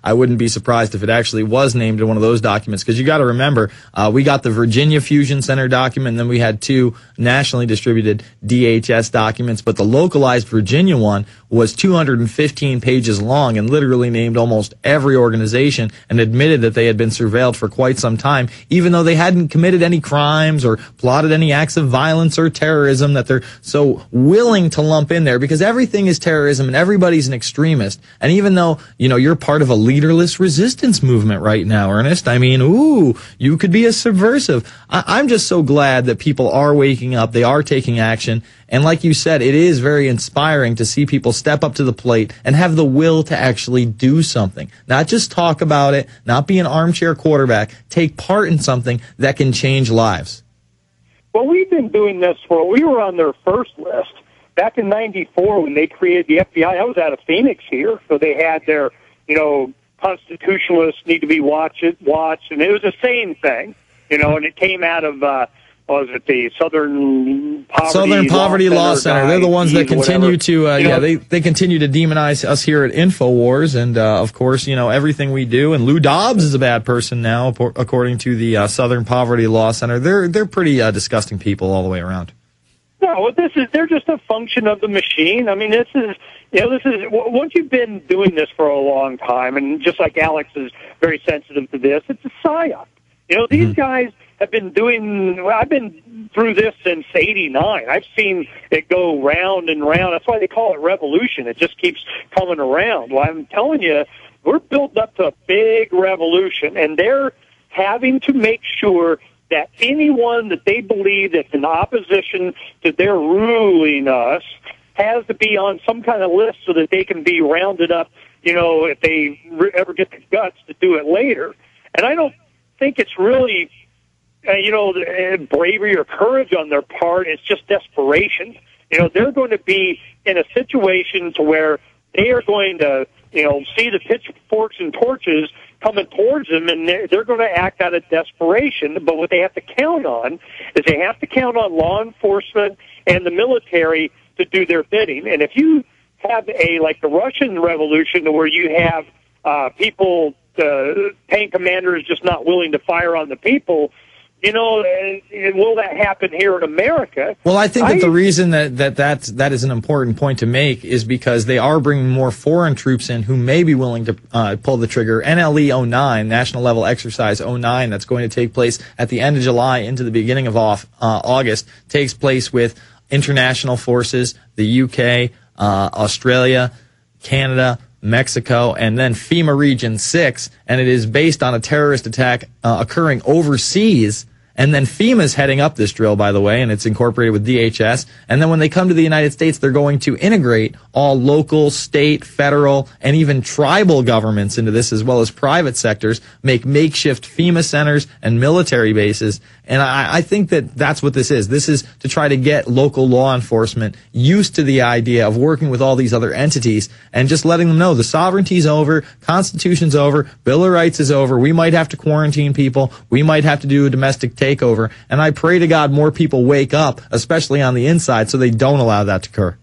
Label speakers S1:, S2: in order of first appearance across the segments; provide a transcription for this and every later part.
S1: I wouldn't be surprised if it actually was named in one of those documents, because you got to remember, we got the Virginia Fusion Center document, and then we had two nationally distributed DHS documents, but the localized Virginia one was 215 pages long and literally named almost every organization and admitted that they had been surveilled for quite some time, even though they hadn't committed any crimes or plotted any acts of violence or terrorism that they're so willing to lump in there, because everything is terrorism and everybody's an extremist. And even though, you're part of a leaderless resistance movement right now, Ernest, I mean, you could be a subversive. I'm just so glad that people are waking up, they are taking action. And like you said, it is very inspiring to see people step up to the plate and have the will to actually do something. Not just talk about it, not be an armchair quarterback, take part in something that can change lives.
S2: Well, we've been doing this we were on their first list. Back in 94 when they created the FBI, I was out of Phoenix here, so they had their, constitutionalists need to be watched, and it was the same thing, and it came out of, the Southern Poverty Law Center.
S1: They're the ones that continue to, they continue to demonize us here at Infowars, and of course, everything we do. And Lou Dobbs is a bad person now, according to the Southern Poverty Law Center. They're pretty disgusting people all the way around.
S2: No, they're just a function of the machine. I mean, this is once you've been doing this for a long time, and just like Alex is very sensitive to this, it's a psyop. These guys have been I've been through this since '89. I've seen it go round and round. That's why they call it revolution. It just keeps coming around. Well, I'm telling you, we're built up to a big revolution, and they're having to make sure that anyone that they believe that's in opposition to their ruling us has to be on some kind of list so that they can be rounded up, if they ever get the guts to do it later. And I don't think it's really, bravery or courage on their part. It's just desperation. They're going to be in a situation to where they are going to, see the pitchforks and torches coming towards them, and they're going to act out of desperation. But what they have to count on is they have to count on law enforcement and the military to do their bidding. And if you have like the Russian Revolution, where you have people, tank commanders just not willing to fire on the people, will that happen here in America?
S1: Well, I think that the reason that is an important point to make is because they are bringing more foreign troops in who may be willing to pull the trigger. NLE 09, National Level Exercise 09, that's going to take place at the end of July into the beginning of August, takes place with international forces, the UK, Australia, Canada, Mexico, and then FEMA Region 6, and it is based on a terrorist attack occurring overseas. And then FEMA's heading up this drill, by the way, and it's incorporated with DHS. And then when they come to the United States, they're going to integrate all local, state, federal, and even tribal governments into this, as well as private sectors, make makeshift FEMA centers and military bases. And I think that that's what this is. This is to try to get local law enforcement used to the idea of working with all these other entities and just letting them know the sovereignty's over, Constitution's over, Bill of Rights is over. We might have to quarantine people. We might have to do a domestic takeover. And I pray to God more people wake up, especially on the inside, so they don't allow that to occur.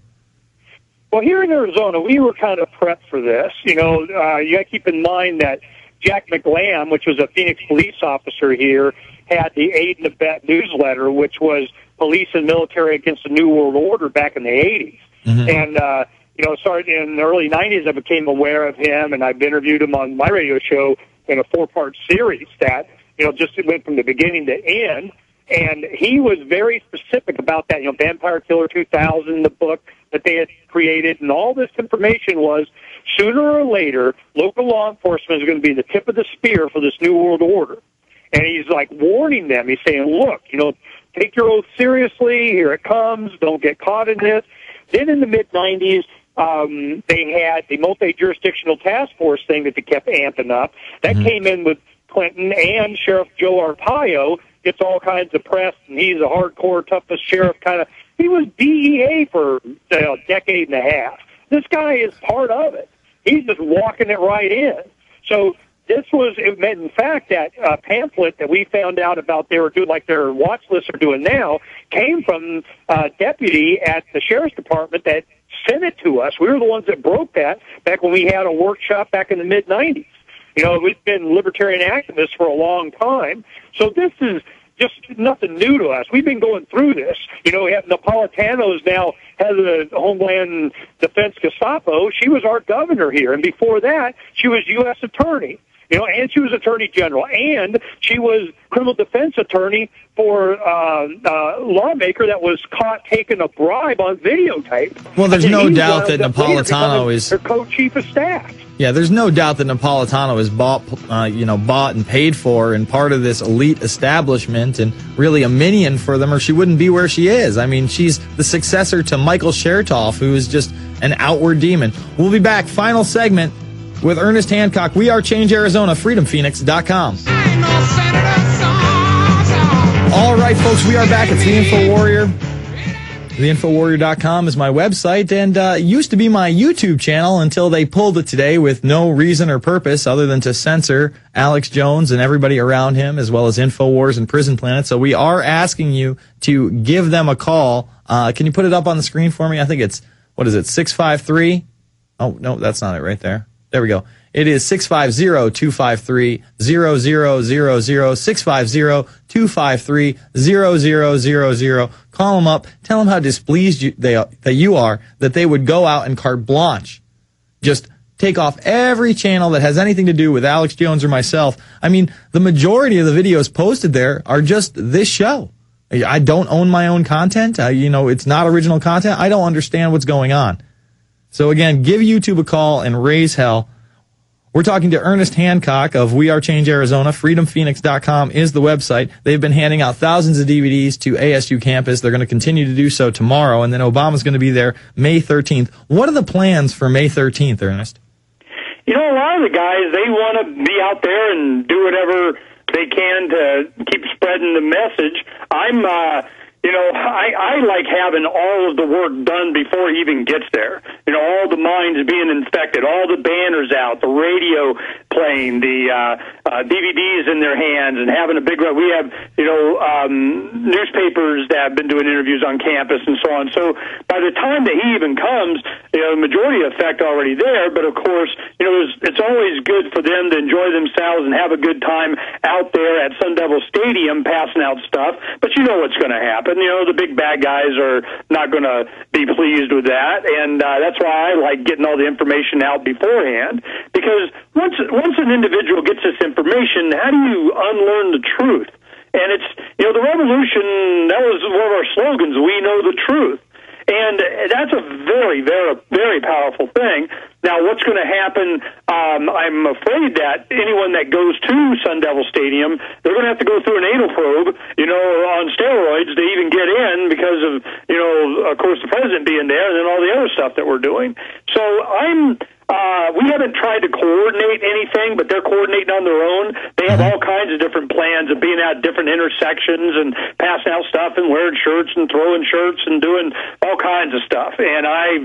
S2: Well, here in Arizona, we were kind of prepped for this. You got to keep in mind that Jack McLam, which was a Phoenix police officer here, had the Aid and Abet newsletter, which was police and military against the New World Order back in the 80s. Mm-hmm. And, started in the early 90s, I became aware of him, and I've interviewed him on my radio show in a 4-part series that, just went from the beginning to end. And he was very specific about that, Vampire Killer 2000, the book that they had created, and all this information was sooner or later, local law enforcement is going to be the tip of the spear for this New World Order. And he's like warning them. He's saying, look, take your oath seriously. Here it comes. Don't get caught in this. Then in the mid-90s, they had the multi-jurisdictional task force thing that they kept amping up. That came in with Clinton, and Sheriff Joe Arpaio gets all kinds of press, and he's a hardcore, toughest sheriff kind of. He was DEA for a decade and a half. This guy is part of it. He's just walking it right in. So this was, in fact, that pamphlet that we found out about they were doing, like their watch lists are doing now, came from a deputy at the sheriff's department that sent it to us. We were the ones that broke that back when we had a workshop back in the mid-'90s. You know, we've been libertarian activists for a long time. So this is just nothing new to us. We've been going through this. You know, we have Napolitano's now head of the Homeland Defense Gestapo. She was our governor here. And before that, she was U.S. attorney. You know, and she was attorney general, and she was criminal defense attorney for a lawmaker that was caught taking a bribe on videotape.
S1: Well, there's no doubt that Napolitano is
S2: her co-chief of staff.
S1: Yeah, there's no doubt that Napolitano is bought and paid for and part of this elite establishment and really a minion for them, or she wouldn't be where she is. I mean, she's the successor to Michael Chertoff, who is just an outward demon. We'll be back. Final segment with Ernest Hancock. We are Change Arizona, freedomphoenix.com. All right, folks, we are back. It's the Infowarrior. TheInfowarrior.com is my website, and it used to be my YouTube channel until they pulled it today with no reason or purpose other than to censor Alex Jones and everybody around him, as well as Infowars and Prison Planet. So we are asking you to give them a call. Can you put it up on the screen for me? I think it's, 653? Oh, no, that's not it right there. There we go. It is 650-253-0000, 650-253-0000. Call them up. Tell them how displeased you are that they would go out and carte blanche. Just take off every channel that has anything to do with Alex Jones or myself. I mean, the majority of the videos posted there are just this show. I don't own my own content. It's not original content. I don't understand what's going on. So again, give YouTube a call and raise hell. We're talking to Ernest Hancock of We Are Change Arizona. FreedomPhoenix.com is the website. They've been handing out thousands of DVDs to ASU campus. They're going to continue to do so tomorrow, and then Obama's going to be there May 13th. What are the plans for May 13th, Ernest?
S3: You know, a lot of the guys, they want to be out there and do whatever they can to keep spreading the message. I like having all of the work done before he even gets there. You know, all the mines being inspected, all the banners out, the radio playing, the DVDs in their hands, and having a big run. We have, newspapers that have been doing interviews on campus and so on. So by the time that he even comes, the majority effect already there. But of course, it's always good for them to enjoy themselves and have a good time out there at Sun Devil Stadium passing out stuff. But you know what's going to happen. The big bad guys are not going to be pleased with that, and that's why I like getting all the information out beforehand, because once an individual gets this information, how do you unlearn the truth? And it's, the revolution, that was one of our slogans, we know the truth. And that's a very, very, very powerful thing. Now, what's going to happen, I'm afraid that anyone that goes to Sun Devil Stadium, they're going to have to go through an anal probe, on steroids to even get in because of, of course, the president being there and then all the other stuff that we're doing. So we haven't tried to coordinate anything, but they're coordinating on their own. They have all kinds of different plans of being at different intersections and passing out stuff and wearing shirts and throwing shirts and doing all kinds of stuff. And I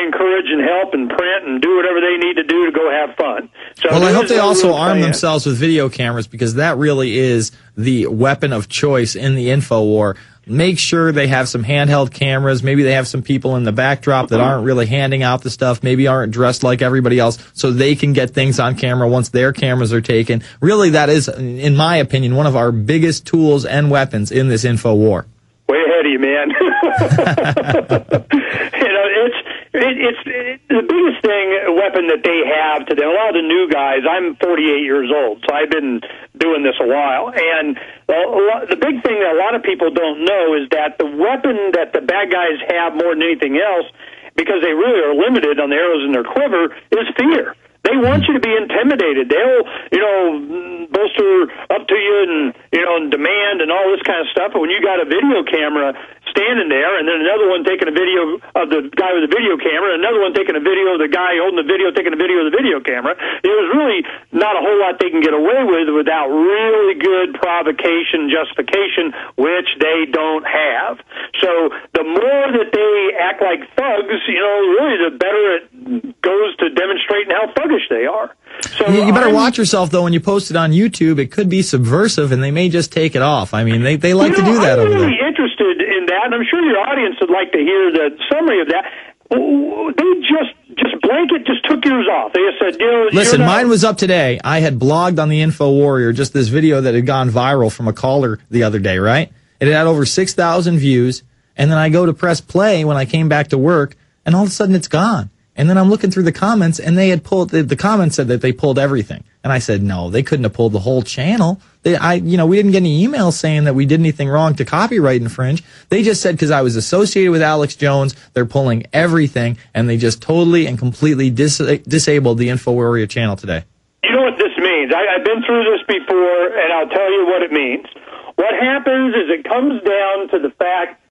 S3: encourage and help and print and do whatever they need to do to go have fun. So
S1: well, I hope they also arm themselves with video cameras, because that really is the weapon of choice in the info war. Make sure they have some handheld cameras. Maybe they have some people in the backdrop that aren't really handing out the stuff, maybe aren't dressed like everybody else, so they can get things on camera once their cameras are taken. Really, that is, in my opinion, one of our biggest tools and weapons in this info war.
S3: Way ahead of you, man. It's the biggest weapon that they have today. A lot of the new guys, I'm 48 years old, so I've been doing this a while. And the big thing that a lot of people don't know is that the weapon that the bad guys have more than anything else, because they really are limited on the arrows in their quiver, is fear. They want you to be intimidated. They'll, bolster up to you and, and demand and all this kind of stuff. But when you got a video camera standing there and then another one taking a video of the guy with the video camera, another one taking a video of the guy holding the video, taking a video of the video camera, there's really not a whole lot they can get away with without really good provocation, justification, which they don't have. So the more that they act like thugs, really the better it goes to demonstrating how thuggish they are. So
S1: you better watch yourself, though, when you post it on YouTube. It could be subversive, and they may just take it off. I mean, they like to do that over there.
S3: I'm really interested in that, and I'm sure your audience would like to hear the summary of that. they just blanket just took yours off. They just said,
S1: listen, mine was up today. I had blogged on the Infowarrior just this video that had gone viral from a caller the other day, right? It had over 6,000 views, and then I go to press play when I came back to work, and all of a sudden it's gone. And then I'm looking through the comments, and they had pulled, the comments said that they pulled everything. And I said, no, they couldn't have pulled the whole channel. We didn't get any emails saying that we did anything wrong to copyright infringe. They just said because I was associated with Alex Jones, they're pulling everything, and they just totally and completely disabled the Infowarrior channel today.
S3: You know what this means? I've been through this before, and I'll tell you what it means. What happens is it comes down to the fact